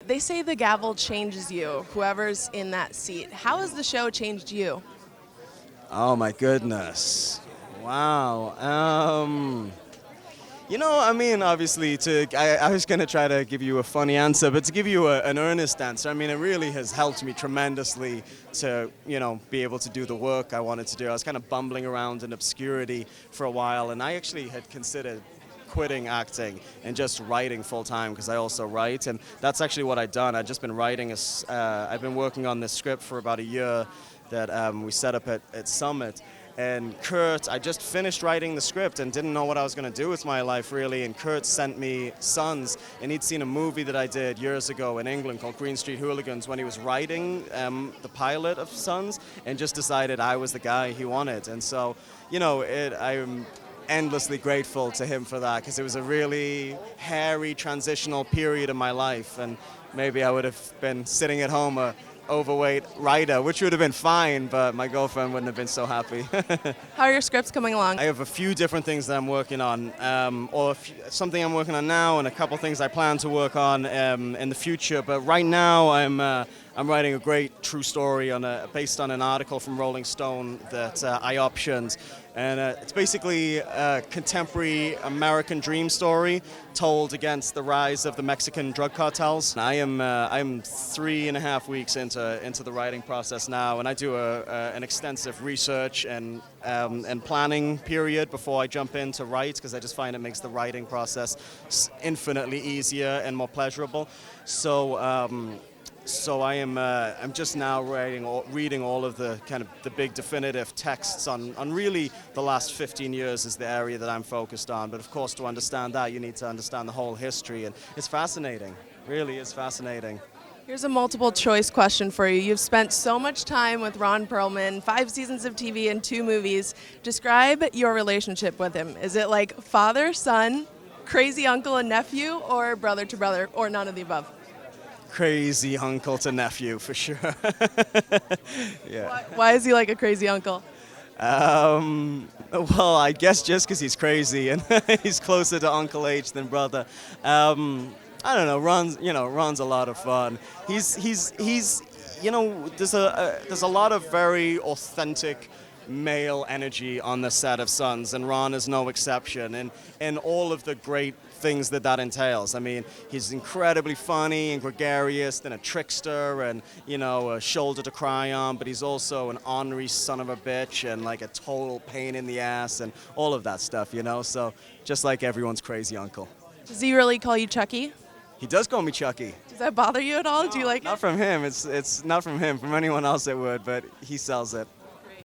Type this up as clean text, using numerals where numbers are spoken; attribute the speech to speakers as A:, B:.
A: They say the gavel changes you, whoever's in that seat. How has the show changed you?
B: Oh my goodness. Wow. I mean, obviously, I was going to try to give you a funny answer, but to give you an earnest answer, I mean, it really has helped me tremendously to, be able to do the work I wanted to do. I was kind of bumbling around in obscurity for a while, and I actually had considered quitting acting and just writing full time because I also write, and that's actually what I'd done. I'd just been writing. I've been working on this script for about a year that we set up at Summit. And Kurt, I just finished writing the script and didn't know what I was going to do with my life, really. And Kurt sent me Sons, and he'd seen a movie that I did years ago in England called Green Street Hooligans when he was writing the pilot of Sons, and just decided I was the guy he wanted. And so, I'm endlessly grateful to him for that, because it was a really hairy transitional period in my life, and maybe I would have been sitting at home overweight writer, which would have been fine, but my girlfriend wouldn't have been so happy.
A: How are your scripts coming along?
B: I have a few different things that I'm working on, something I'm working on now, and a couple things I plan to work on in the future. But right now, I'm writing a great true story based on an article from Rolling Stone that I optioned. And it's basically a contemporary American dream story told against the rise of the Mexican drug cartels. I'm 3.5 weeks into the writing process now, and I do an extensive research and planning period before I jump in to write, because I just find it makes the writing process infinitely easier and more pleasurable. So I'm just now reading all of the kind of the big definitive texts on really the last 15 years is the area that I'm focused on. But of course, to understand that, you need to understand the whole history, and it's fascinating. Really is fascinating.
A: Here's a multiple choice question for you. You've spent so much time with Ron Perlman, 5 seasons of TV and 2 movies. Describe your relationship with him. Is it like father, son, crazy uncle and nephew, or brother to brother, or none of the above?
B: Crazy uncle to nephew, for sure. Yeah.
A: Why is he like a crazy uncle?
B: Well, I guess just because he's crazy and he's closer to Uncle H than brother. I don't know. Ron's a lot of fun. He's there's a lot of very authentic male energy on the set of Sons, and Ron is no exception. And all of the great things that entails. I mean, he's incredibly funny and gregarious, and a trickster, and a shoulder to cry on. But he's also an ornery son of a bitch, and like a total pain in the ass, and all of that stuff. So just like everyone's crazy uncle.
A: Does he really call you Chucky?
B: He does call me Chucky.
A: Does that bother you at all? Do you like it?
B: Not from him. It's not from him. From anyone else it would, but he sells it.